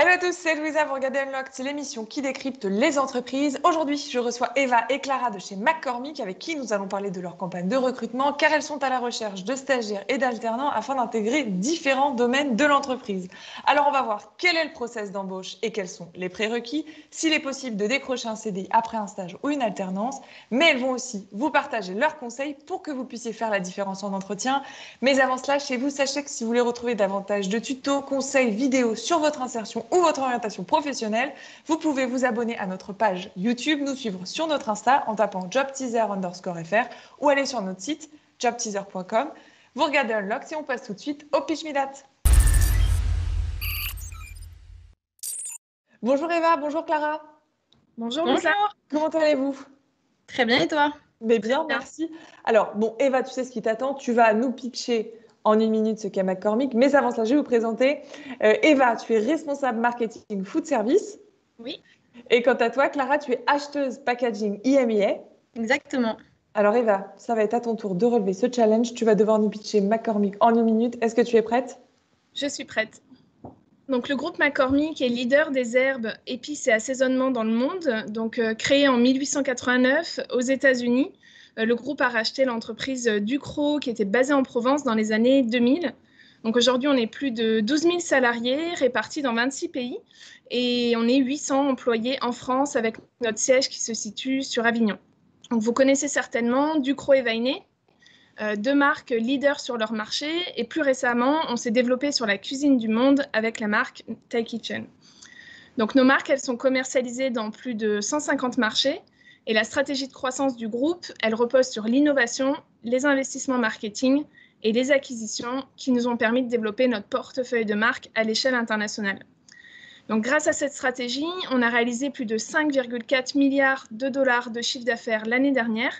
Salut à tous, c'est Louisa, vous regardez Unlocked, c'est l'émission qui décrypte les entreprises. Aujourd'hui, je reçois Eva et Clara de chez McCormick avec qui nous allons parler de leur campagne de recrutement car elles sont à la recherche de stagiaires et d'alternants afin d'intégrer différents domaines de l'entreprise. Alors on va voir quel est le process d'embauche et quels sont les prérequis, s'il est possible de décrocher un CDI après un stage ou une alternance, mais elles vont aussi vous partager leurs conseils pour que vous puissiez faire la différence en entretien. Mais avant cela, chez vous, sachez que si vous voulez retrouver davantage de tutos, conseils, vidéos sur votre insertion ou votre orientation professionnelle, vous pouvez vous abonner à notre page YouTube, nous suivre sur notre Insta en tapant jobteaser_fr ou aller sur notre site jobteaser.com. Vous regardez Unlocked et on passe tout de suite au Pitch Me That. Bonjour Eva, bonjour Clara. Bonjour Lisa. Comment allez-vous? Très bien et toi? Mais bien, merci. Alors, bon, Eva, tu sais ce qui t'attend. Tu vas nous pitcher en une minute ce qu'est McCormick. Mais avant cela, je vais vous présenter. Eva, tu es responsable marketing food service. Oui. Et quant à toi, Clara, tu es acheteuse packaging IMEA. Exactement. Alors Eva, ça va être à ton tour de relever ce challenge. Tu vas devoir nous pitcher McCormick en une minute. Est-ce que tu es prête? Je suis prête. Donc, le groupe McCormick est leader des herbes, épices et assaisonnements dans le monde. Donc, créé en 1889 aux États-Unis, le groupe a racheté l'entreprise Ducros qui était basée en Provence dans les années 2000. Donc, aujourd'hui, on est plus de 12 000 salariés répartis dans 26 pays et on est 800 employés en France avec notre siège qui se situe sur Avignon. Donc, vous connaissez certainement Ducros et Vainet. Deux marques leaders sur leur marché et plus récemment, on s'est développé sur la cuisine du monde avec la marque Thai Kitchen. Donc nos marques, elles sont commercialisées dans plus de 150 marchés et la stratégie de croissance du groupe, elle repose sur l'innovation, les investissements marketing et les acquisitions qui nous ont permis de développer notre portefeuille de marques à l'échelle internationale. Donc grâce à cette stratégie, on a réalisé plus de 5,4 milliards de dollars de chiffre d'affaires l'année dernière.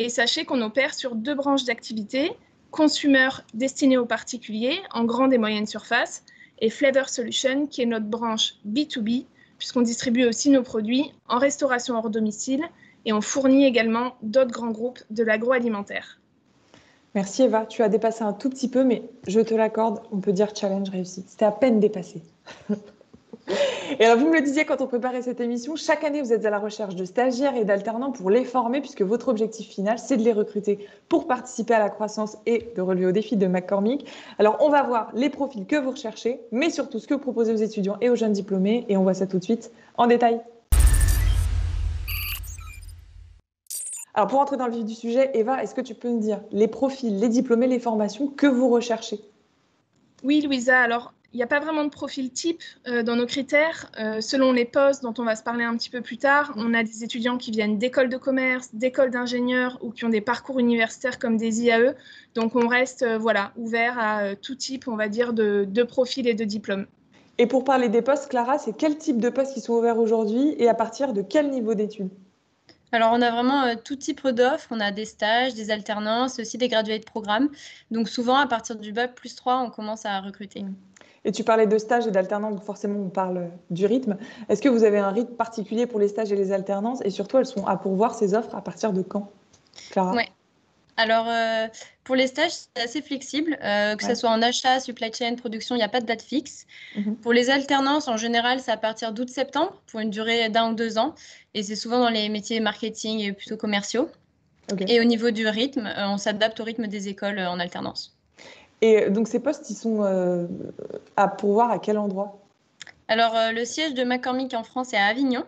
Et sachez qu'on opère sur deux branches d'activité, Consumer destiné aux particuliers en grande et moyenne surface et Flavor Solution qui est notre branche B2B puisqu'on distribue aussi nos produits en restauration hors domicile et on fournit également d'autres grands groupes de l'agroalimentaire. Merci Eva, tu as dépassé un tout petit peu mais je te l'accorde, on peut dire challenge réussi. C'était à peine dépassé. Et alors, vous me le disiez quand on préparait cette émission, chaque année, vous êtes à la recherche de stagiaires et d'alternants pour les former, puisque votre objectif final, c'est de les recruter pour participer à la croissance et de relever aux défis de McCormick. Alors, on va voir les profils que vous recherchez, mais surtout ce que vous proposez aux étudiants et aux jeunes diplômés, et on voit ça tout de suite en détail. Alors, pour entrer dans le vif du sujet, Eva, est-ce que tu peux nous dire les profils, les diplômés, les formations que vous recherchez? Oui, Louisa, alors il n'y a pas vraiment de profil type dans nos critères. Selon les postes dont on va se parler un petit peu plus tard, on a des étudiants qui viennent d'écoles de commerce, d'écoles d'ingénieurs ou qui ont des parcours universitaires comme des IAE. Donc on reste ouvert à tout type, on va dire, de profils et de diplômes. Et pour parler des postes, Clara, c'est quel type de postes qui sont ouverts aujourd'hui et à partir de quel niveau d'études? Alors, on a vraiment tout type d'offres. On a des stages, des alternances, aussi des graduate programmes. Donc, souvent, à partir du bac +3, on commence à recruter. Et tu parlais de stages et d'alternance, donc forcément, on parle du rythme. Est-ce que vous avez un rythme particulier pour les stages et les alternances? Et surtout, elles sont à pourvoir, ces offres, à partir de quand, Clara? Ouais. Alors, pour les stages, c'est assez flexible, que ce soit en achat, supply chain, production, il n'y a pas de date fixe. Pour les alternances, en général, c'est à partir d'août-septembre, pour une durée d'1 ou 2 ans. Et c'est souvent dans les métiers marketing et plutôt commerciaux. Okay. Et au niveau du rythme, on s'adapte au rythme des écoles en alternance. Et donc, ces postes, ils sont à pourvoir à quel endroit? Alors, le siège de McCormick en France est à Avignon.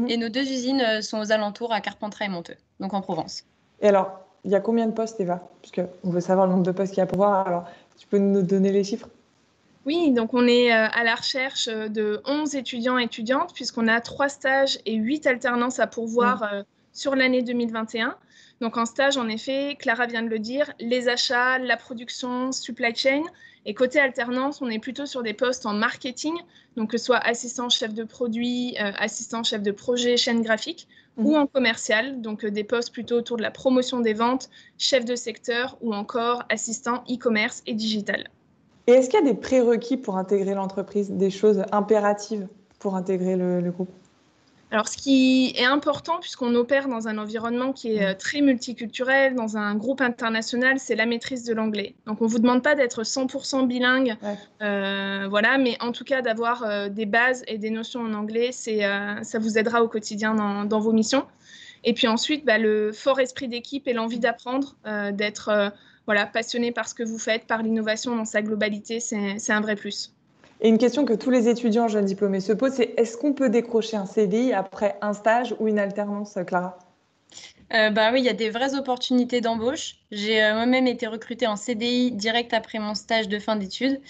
Et nos deux usines sont aux alentours à Carpentras et Monteux, donc en Provence. Et alors, il y a combien de postes, Eva? Puisqu'on veut savoir le nombre de postes qu'il y a à pourvoir. Alors, tu peux nous donner les chiffres? Oui, donc on est à la recherche de 11 étudiants et étudiantes, puisqu'on a 3 stages et 8 alternances à pourvoir sur l'année 2021. Donc en stage, en effet, Clara vient de le dire, les achats, la production, supply chain. Et côté alternance, on est plutôt sur des postes en marketing, donc que ce soit assistant chef de produit, assistant chef de projet, chaîne graphique, ou en commercial, donc des postes plutôt autour de la promotion des ventes, chef de secteur ou encore assistant e-commerce et digital. Et est-ce qu'il y a des prérequis pour intégrer l'entreprise, des choses impératives pour intégrer le groupe? Alors, ce qui est important, puisqu'on opère dans un environnement qui est très multiculturel, dans un groupe international, c'est la maîtrise de l'anglais. Donc, on ne vous demande pas d'être 100% bilingue, voilà, mais en tout cas, d'avoir des bases et des notions en anglais, ça vous aidera au quotidien dans vos missions. Et puis ensuite, le fort esprit d'équipe et l'envie d'apprendre, d'être passionné par ce que vous faites, par l'innovation dans sa globalité, c'est un vrai plus. Et une question que tous les étudiants jeunes diplômés se posent, c'est est-ce qu'on peut décrocher un CDI après un stage ou une alternance, Clara? Oui, il y a des vraies opportunités d'embauche. J'ai moi-même été recrutée en CDI direct après mon stage de fin d'études.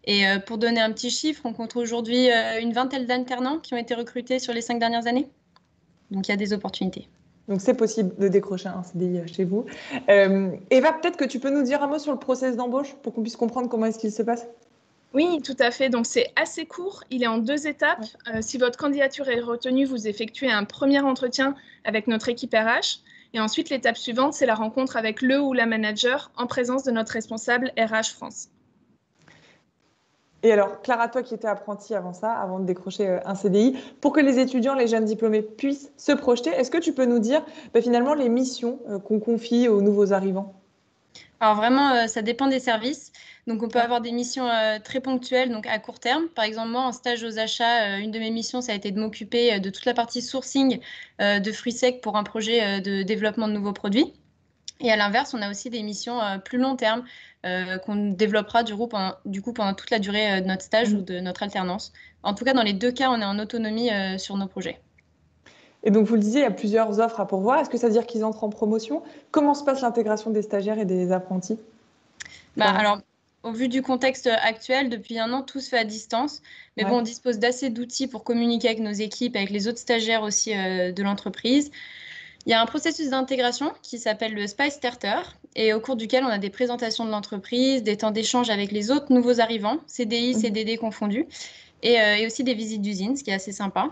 Et pour donner un petit chiffre, on compte aujourd'hui une vingtaine d'alternants qui ont été recrutés sur les 5 dernières années. Donc, il y a des opportunités. Donc, c'est possible de décrocher un CDI chez vous. Eva, peut-être que tu peux nous dire un mot sur le process d'embauche pour qu'on puisse comprendre comment est-ce qu'il se passe? Oui, tout à fait. Donc, c'est assez court. Il est en 2 étapes. Si votre candidature est retenue, vous effectuez un premier entretien avec notre équipe RH. Et ensuite, l'étape suivante, c'est la rencontre avec le ou la manager en présence de notre responsable RH France. Et alors, Clara, toi qui étais apprentie avant ça, avant de décrocher un CDI, pour que les étudiants, les jeunes diplômés puissent se projeter, est-ce que tu peux nous dire finalement les missions qu'on confie aux nouveaux arrivants? Alors vraiment, ça dépend des services. Donc, on peut avoir des missions très ponctuelles, donc à court terme. Par exemple, moi, en stage aux achats, une de mes missions, ça a été de m'occuper de toute la partie sourcing de fruits secs pour un projet de développement de nouveaux produits. Et à l'inverse, on a aussi des missions plus long terme qu'on développera du coup pendant toute la durée de notre stage ou de notre alternance. En tout cas, dans les 2 cas, on est en autonomie sur nos projets. Et donc, vous le disiez, il y a plusieurs offres à pourvoir. Est-ce que ça veut dire qu'ils entrent en promotion? Comment se passe l'intégration des stagiaires et des apprentis? Alors, au vu du contexte actuel, depuis 1 an, tout se fait à distance. Mais bon, on dispose d'assez d'outils pour communiquer avec nos équipes, avec les autres stagiaires aussi de l'entreprise. Il y a un processus d'intégration qui s'appelle le Spice Starter et au cours duquel on a des présentations de l'entreprise, des temps d'échange avec les autres nouveaux arrivants, CDI, CDD confondus, et aussi des visites d'usine, ce qui est assez sympa.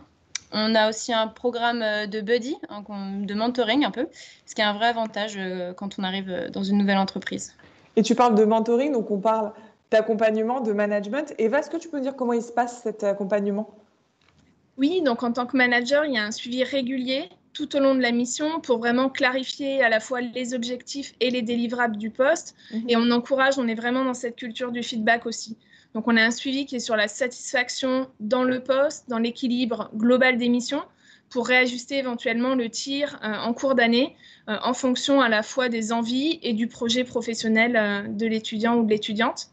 On a aussi un programme de buddy, de mentoring un peu, ce qui est un vrai avantage quand on arrive dans une nouvelle entreprise. Et tu parles de mentoring, donc on parle d'accompagnement, de management. Eva, est-ce que tu peux nous dire comment il se passe cet accompagnement? Oui, donc en tant que manager, il y a un suivi régulier tout au long de la mission pour vraiment clarifier à la fois les objectifs et les délivrables du poste. Et on est vraiment dans cette culture du feedback aussi. Donc on a un suivi qui est sur la satisfaction dans le poste, dans l'équilibre global des missions, pour réajuster éventuellement le tir en cours d'année en fonction à la fois des envies et du projet professionnel de l'étudiant ou de l'étudiante.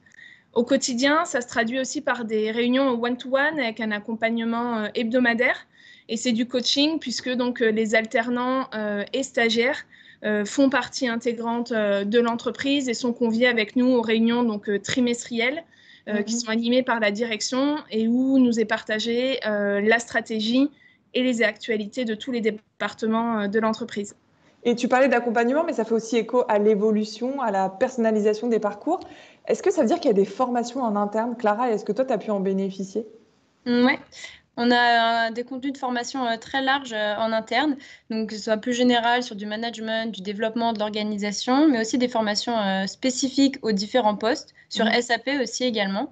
Au quotidien, ça se traduit aussi par des réunions one-to-one avec un accompagnement hebdomadaire. Et c'est du coaching puisque donc, les alternants et stagiaires font partie intégrante de l'entreprise et sont conviés avec nous aux réunions donc, trimestrielles qui sont animées par la direction et où nous est partagée la stratégie et les actualités de tous les départements de l'entreprise. Et tu parlais d'accompagnement, mais ça fait aussi écho à l'évolution, à la personnalisation des parcours. Est-ce que ça veut dire qu'il y a des formations en interne, Clara, et est-ce que toi, tu as pu en bénéficier? Oui, on a des contenus de formation très larges en interne, donc que ce soit plus général sur du management, du développement de l'organisation, mais aussi des formations spécifiques aux différents postes, sur SAP aussi également.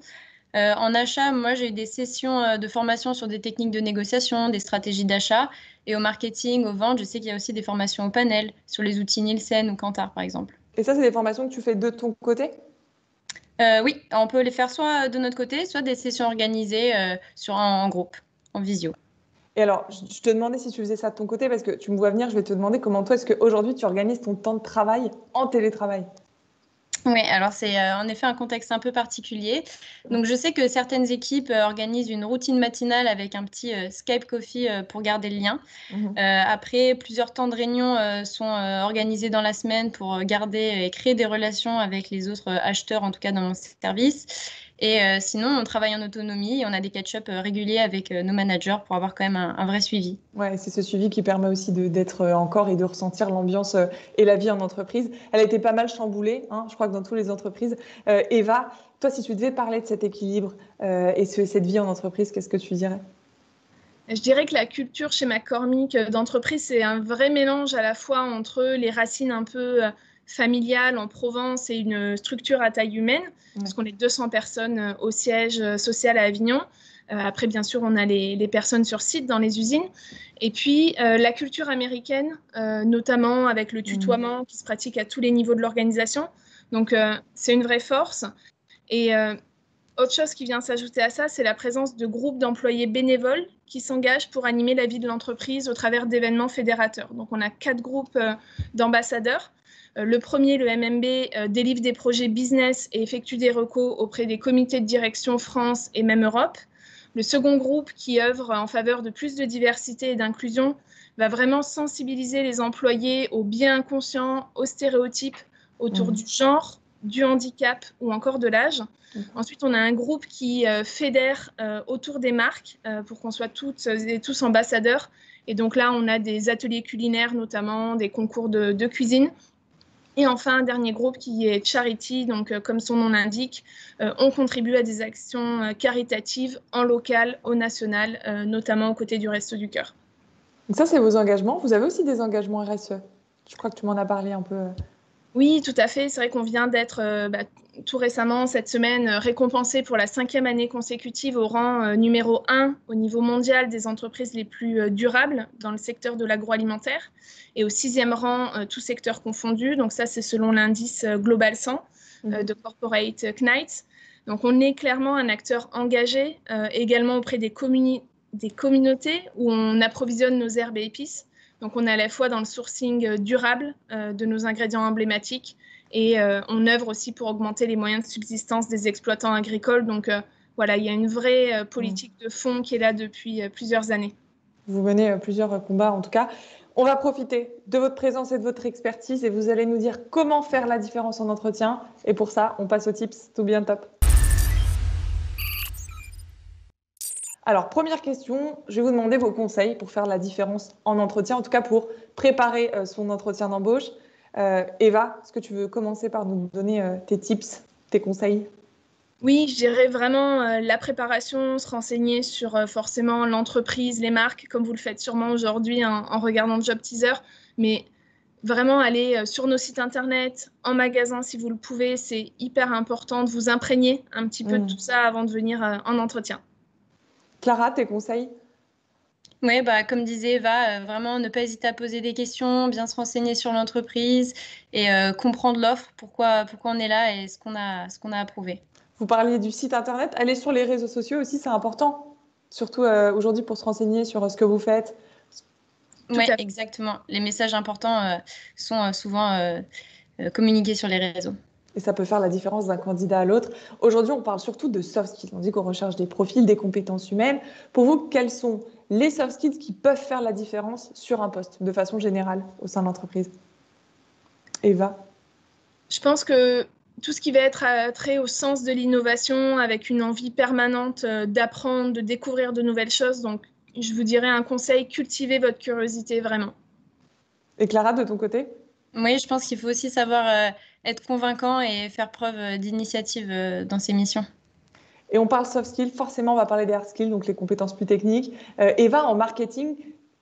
En achat, moi, j'ai eu des sessions de formation sur des techniques de négociation, des stratégies d'achat. Et au marketing, aux ventes, je sais qu'il y a aussi des formations au panel sur les outils Nielsen ou Kantar, par exemple. Et ça, c'est des formations que tu fais de ton côté? Oui, on peut les faire soit de notre côté, soit des sessions organisées en groupe, en visio. Et alors, je te demandais si tu faisais ça de ton côté, parce que tu me vois venir, je vais te demander comment toi, est-ce qu'aujourd'hui, tu organises ton temps de travail en télétravail? Oui, alors c'est en effet un contexte un peu particulier. Donc je sais que certaines équipes organisent une routine matinale avec un petit Skype Coffee pour garder le lien. Après, plusieurs temps de réunion sont organisés dans la semaine pour garder et créer des relations avec les autres acheteurs, en tout cas dans mon service. Et sinon, on travaille en autonomie et on a des catch-up réguliers avec nos managers pour avoir quand même un vrai suivi. Ouais, c'est ce suivi qui permet aussi d'être encore et de ressentir l'ambiance et la vie en entreprise. Elle a été pas mal chamboulée, hein, je crois que dans toutes les entreprises. Eva, toi, si tu devais parler de cet équilibre et cette vie en entreprise, qu'est-ce que tu dirais? Je dirais que la culture chez McCormick d'entreprise, c'est un vrai mélange à la fois entre les racines un peu familiales en Provence et une structure à taille humaine, parce qu'on est 200 personnes au siège social à Avignon. Après, bien sûr, on a les personnes sur site dans les usines. Et puis, la culture américaine, notamment avec le tutoiement qui se pratique à tous les niveaux de l'organisation. Donc, c'est une vraie force. Et autre chose qui vient s'ajouter à ça, c'est la présence de groupes d'employés bénévoles qui s'engagent pour animer la vie de l'entreprise au travers d'événements fédérateurs. Donc, on a 4 groupes d'ambassadeurs. Le premier, le MMB, délivre des projets business et effectue des recos auprès des comités de direction France et même Europe. Le second groupe, qui œuvre en faveur de plus de diversité et d'inclusion, va vraiment sensibiliser les employés au bien inconscient, aux stéréotypes autour du genre, du handicap ou encore de l'âge. Ensuite, on a un groupe qui fédère autour des marques pour qu'on soit toutes et tous ambassadeurs. Et donc là, on a des ateliers culinaires, notamment des concours de cuisine. Et enfin, un dernier groupe qui est Charity. Donc, comme son nom l'indique, on contribue à des actions caritatives en local, au national, notamment aux côtés du Resto du Cœur. Donc ça, c'est vos engagements. Vous avez aussi des engagements RSE. Je crois que tu m'en as parlé un peu. Oui, tout à fait. C'est vrai qu'on vient d'être tout récemment, cette semaine, récompensé pour la 5e année consécutive au rang numéro 1 au niveau mondial des entreprises les plus durables dans le secteur de l'agroalimentaire et au 6e rang, tout secteur confondu. Donc ça, c'est selon l'indice Global 100 de Corporate Knights. Donc on est clairement un acteur engagé également auprès des communautés où on approvisionne nos herbes et épices. Donc, on est à la fois dans le sourcing durable de nos ingrédients emblématiques et on œuvre aussi pour augmenter les moyens de subsistance des exploitants agricoles. Donc, voilà, il y a une vraie politique de fond qui est là depuis plusieurs années. Vous menez plusieurs combats, en tout cas. On va profiter de votre présence et de votre expertise et vous allez nous dire comment faire la différence en entretien. Et pour ça, on passe aux tips tout bien top. Alors, première question, je vais vous demander vos conseils pour faire la différence en entretien, en tout cas pour préparer son entretien d'embauche. Eva, est-ce que tu veux commencer par nous donner tes tips, tes conseils? Oui, je dirais vraiment la préparation, se renseigner sur forcément l'entreprise, les marques, comme vous le faites sûrement aujourd'hui en regardant le job teaser, mais vraiment aller sur nos sites internet, en magasin si vous le pouvez, c'est hyper important de vous imprégner un petit peu de tout ça avant de venir en entretien. Clara, tes conseils? Oui, comme disait Eva, vraiment ne pas hésiter à poser des questions, bien se renseigner sur l'entreprise et comprendre l'offre, pourquoi on est là et ce qu'on a approuvé. Vous parliez du site internet, aller sur les réseaux sociaux aussi, c'est important, surtout aujourd'hui pour se renseigner sur ce que vous faites. Oui, exactement. Les messages importants sont souvent communiqués sur les réseaux. Et ça peut faire la différence d'un candidat à l'autre. Aujourd'hui, on parle surtout de soft skills. On dit qu'on recherche des profils, des compétences humaines. Pour vous, quels sont les soft skills qui peuvent faire la différence sur un poste, de façon générale, au sein de l'entreprise? Eva? Je pense que tout ce qui va être trait au sens de l'innovation, avec une envie permanente d'apprendre, de découvrir de nouvelles choses. Donc, je vous dirais un conseil, cultivez votre curiosité vraiment. Et Clara, de ton côté? Oui, je pense qu'il faut aussi savoir être convaincant et faire preuve d'initiative dans ses missions. Et on parle soft skills, forcément, on va parler des hard skills, donc les compétences plus techniques. Eva, en marketing,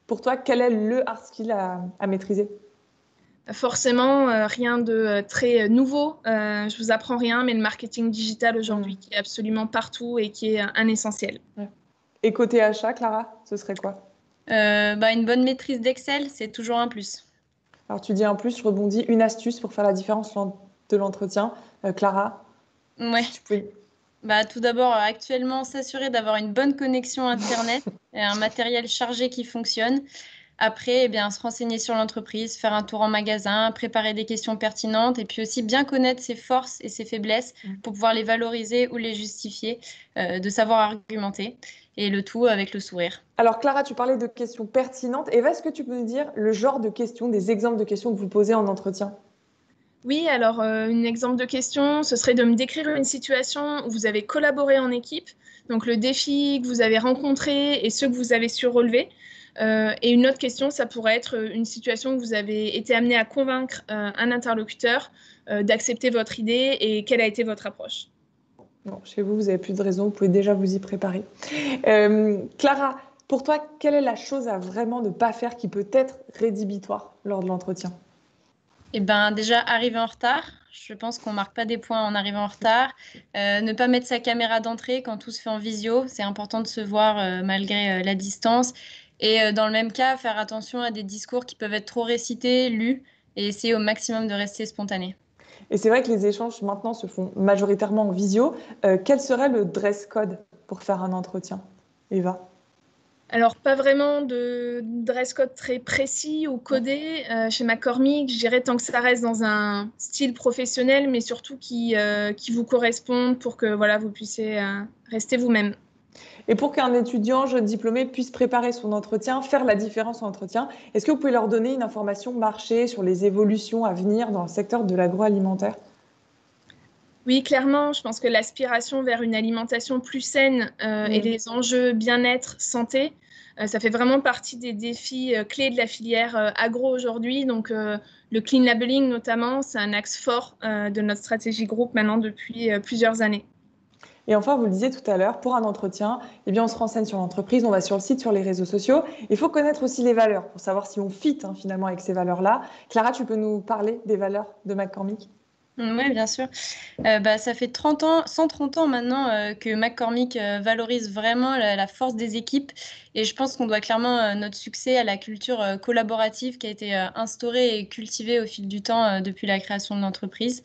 pour toi, quel est le hard skill à maîtriser? Forcément, rien de très nouveau. Je vous apprends rien, mais le marketing digital aujourd'hui, qui est absolument partout et qui est un essentiel. Ouais. Et côté achat, Clara, ce serait quoi? Une bonne maîtrise d'Excel, c'est toujours un plus. Alors, tu dis un plus, je rebondis, une astuce pour faire la différence de l'entretien. Clara? Ouais. Si tu pouvais... Tout d'abord, actuellement, s'assurer d'avoir une bonne connexion Internet et un matériel chargé qui fonctionne. Après, se renseigner sur l'entreprise, faire un tour en magasin, préparer des questions pertinentes et puis aussi bien connaître ses forces et ses faiblesses pour pouvoir les valoriser ou les justifier, de savoir argumenter et le tout avec le sourire. Alors Clara, tu parlais de questions pertinentes. Eva, est-ce que tu peux nous dire le genre de questions, des exemples de questions que vous posez en entretien? Oui, alors un exemple de question, ce serait de me décrire une situation où vous avez collaboré en équipe, donc le défi que vous avez rencontré et ceux que vous avez su relever. Et une autre question, ça pourrait être une situation où vous avez été amené à convaincre un interlocuteur d'accepter votre idée et quelle a été votre approche. Bon, chez vous, vous n'avez plus de raison, vous pouvez déjà vous y préparer. Clara, pour toi, quelle est la chose à vraiment ne pas faire qui peut être rédhibitoire lors de l'entretien? Eh ben, déjà, arriver en retard. Je pense qu'on ne marque pas des points en arrivant en retard. Ne pas mettre sa caméra d'entrée quand tout se fait en visio. C'est important de se voir malgré la distance. Et dans le même cas, faire attention à des discours qui peuvent être trop récités, lus, et essayer au maximum de rester spontané. Et c'est vrai que les échanges maintenant se font majoritairement en visio. Quel serait le dress code pour faire un entretien, Eva? Alors, pas vraiment de dress code très précis ou codé. Chez McCormick, je dirais tant que ça reste dans un style professionnel, mais surtout qui vous corresponde pour que voilà, vous puissiez rester vous-même. Et pour qu'un étudiant jeune diplômé puisse préparer son entretien, faire la différence en entretien, est-ce que vous pouvez leur donner une information marché sur les évolutions à venir dans le secteur de l'agroalimentaire? Oui, clairement, je pense que l'aspiration vers une alimentation plus saine et les enjeux bien-être, santé, ça fait vraiment partie des défis clés de la filière agro aujourd'hui. Donc, le clean labeling notamment, c'est un axe fort de notre stratégie groupe maintenant depuis plusieurs années. Et enfin, vous le disiez tout à l'heure, pour un entretien, eh bien, on se renseigne sur l'entreprise, on va sur le site, sur les réseaux sociaux. Il faut connaître aussi les valeurs pour savoir si on fit finalement avec ces valeurs-là. Clara, tu peux nous parler des valeurs de McCormick? Oui, bien sûr. Ça fait 130 ans maintenant que McCormick valorise vraiment la force des équipes. Et je pense qu'on doit clairement notre succès à la culture collaborative qui a été instaurée et cultivée au fil du temps depuis la création de l'entreprise.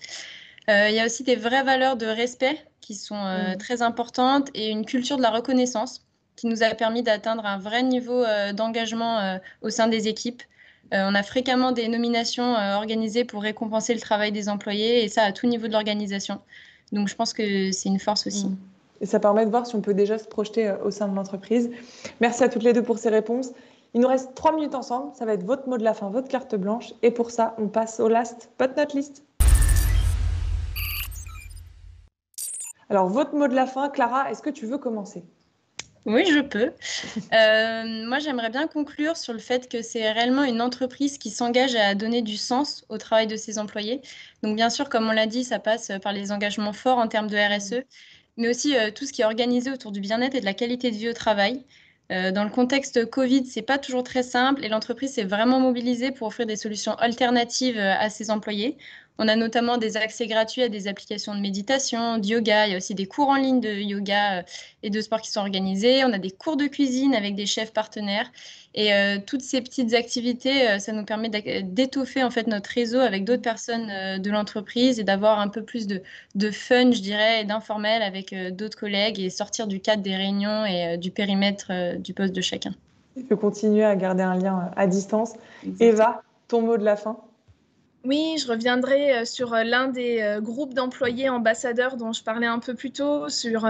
Il y a aussi des vraies valeurs de respect qui sont très importantes et une culture de la reconnaissance qui nous a permis d'atteindre un vrai niveau d'engagement au sein des équipes. On a fréquemment des nominations organisées pour récompenser le travail des employés et ça à tout niveau de l'organisation. Donc je pense que c'est une force aussi. Et ça permet de voir si on peut déjà se projeter au sein de l'entreprise. Merci à toutes les deux pour ces réponses. Il nous reste 3 minutes ensemble. Ça va être votre mot de la fin, votre carte blanche. Et pour ça, on passe au last but not least. Alors, votre mot de la fin, Clara, est-ce que tu veux commencer? Oui, je peux. Moi, j'aimerais bien conclure sur le fait que c'est réellement une entreprise qui s'engage à donner du sens au travail de ses employés. Donc, bien sûr, comme on l'a dit, ça passe par les engagements forts en termes de RSE, mais aussi tout ce qui est organisé autour du bien-être et de la qualité de vie au travail. Dans le contexte Covid, c'est pas toujours très simple et l'entreprise s'est vraiment mobilisée pour offrir des solutions alternatives à ses employés. On a notamment des accès gratuits à des applications de méditation, de yoga. Il y a aussi des cours en ligne de yoga et de sport qui sont organisés. On a des cours de cuisine avec des chefs partenaires. Et toutes ces petites activités, ça nous permet d'étoffer en fait notre réseau avec d'autres personnes de l'entreprise et d'avoir un peu plus de fun, je dirais, et d'informel avec d'autres collègues et sortir du cadre des réunions et du périmètre du poste de chacun. Il faut continuer à garder un lien à distance. Exactement. Eva, ton mot de la fin? Oui, je reviendrai sur l'un des groupes d'employés ambassadeurs dont je parlais un peu plus tôt, sur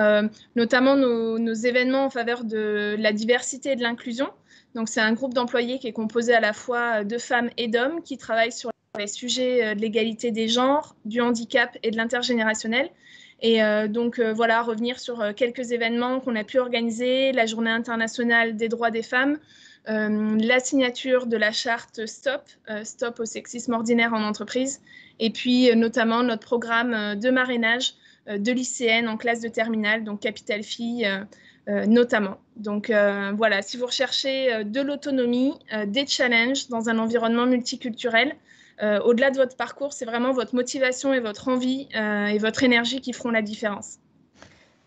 notamment nos événements en faveur de la diversité et de l'inclusion. Donc, c'est un groupe d'employés qui est composé à la fois de femmes et d'hommes qui travaillent sur les sujets de l'égalité des genres, du handicap et de l'intergénérationnel. Et voilà, revenir sur quelques événements qu'on a pu organiser, la Journée internationale des droits des femmes, la signature de la charte Stop au sexisme ordinaire en entreprise, et puis notamment notre programme de marrainage de lycéennes en classe de terminale, donc Capital Filles notamment. Donc voilà, si vous recherchez de l'autonomie, des challenges dans un environnement multiculturel, au-delà de votre parcours, c'est vraiment votre motivation et votre envie et votre énergie qui feront la différence.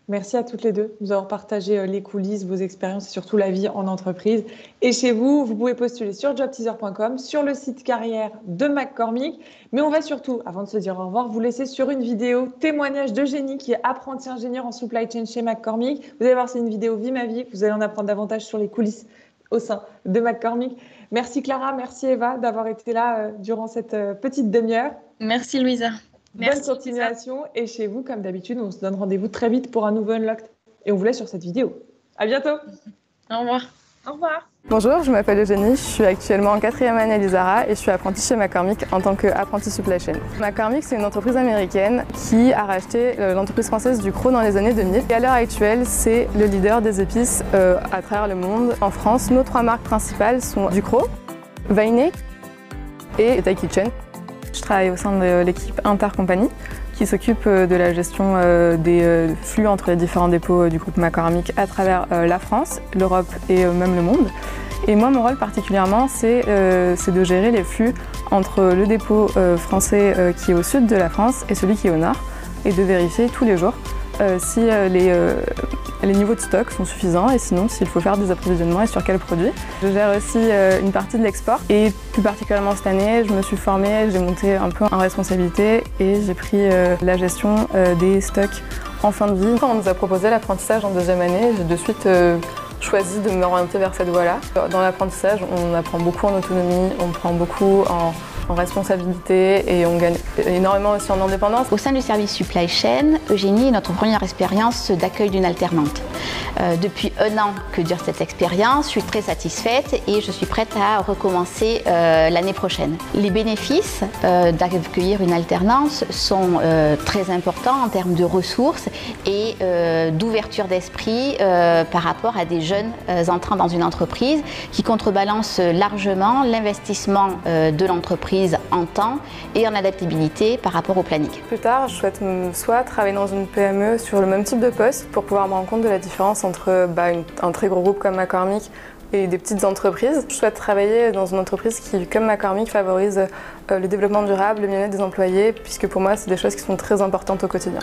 Merci à toutes les deux de nous avoir partagé les coulisses, vos expériences et surtout la vie en entreprise. Et chez vous, vous pouvez postuler sur jobteaser.com, sur le site carrière de McCormick. Mais on va surtout, avant de se dire au revoir, vous laisser sur une vidéo témoignage d'Eugénie qui est apprentie ingénieure en supply chain chez McCormick. Vous allez voir, c'est une vidéo Vie ma vie. Vous allez en apprendre davantage sur les coulisses au sein de McCormick. Merci Clara, merci Eva d'avoir été là durant cette petite demi-heure. Merci Louisa. Bonne continuation et chez vous, comme d'habitude, on se donne rendez-vous très vite pour un nouveau Unlocked. Et on vous laisse sur cette vidéo. À bientôt. Au revoir. Au revoir. Bonjour, je m'appelle Eugénie, je suis actuellement en 4e année à l'ISARA et je suis apprentie chez McCormick en tant qu'apprentie supply chain. McCormick, c'est une entreprise américaine qui a racheté l'entreprise française Ducros dans les années 2000. Et à l'heure actuelle, c'est le leader des épices à travers le monde. En France, nos 3 marques principales sont Ducros, Vainé et Thai Kitchen. Je travaille au sein de l'équipe Intercompagnie qui s'occupe de la gestion des flux entre les différents dépôts du groupe McCormick à travers la France, l'Europe et même le monde. Et moi, mon rôle particulièrement, c'est de gérer les flux entre le dépôt français qui est au sud de la France et celui qui est au nord, et de vérifier tous les jours si les niveaux de stock sont suffisants et sinon s'il faut faire des approvisionnements et sur quels produits. Je gère aussi une partie de l'export et plus particulièrement cette année, je me suis formée, j'ai monté un peu en responsabilité et j'ai pris la gestion des stocks en fin de vie. Quand on nous a proposé l'apprentissage en deuxième année, j'ai de suite choisi de m'orienter vers cette voie-là. Dans l'apprentissage, on apprend beaucoup en autonomie, on prend beaucoup en responsabilité et on gagne énormément aussi en indépendance. Au sein du service supply chain, Eugénie est notre première expérience d'accueil d'une alternante. Depuis 1 an que dure cette expérience, je suis très satisfaite et je suis prête à recommencer l'année prochaine. Les bénéfices d'accueillir une alternance sont très importants en termes de ressources et d'ouverture d'esprit par rapport à des jeunes entrant dans une entreprise qui contrebalance largement l'investissement de l'entreprise en temps et en adaptabilité par rapport au planning. Plus tard, je souhaite soit travailler dans une PME sur le même type de poste pour pouvoir me rendre compte de la différence entre un très gros groupe comme McCormick et des petites entreprises. Je souhaite travailler dans une entreprise qui, comme McCormick, favorise le développement durable, le bien-être des employés, puisque pour moi, c'est des choses qui sont très importantes au quotidien.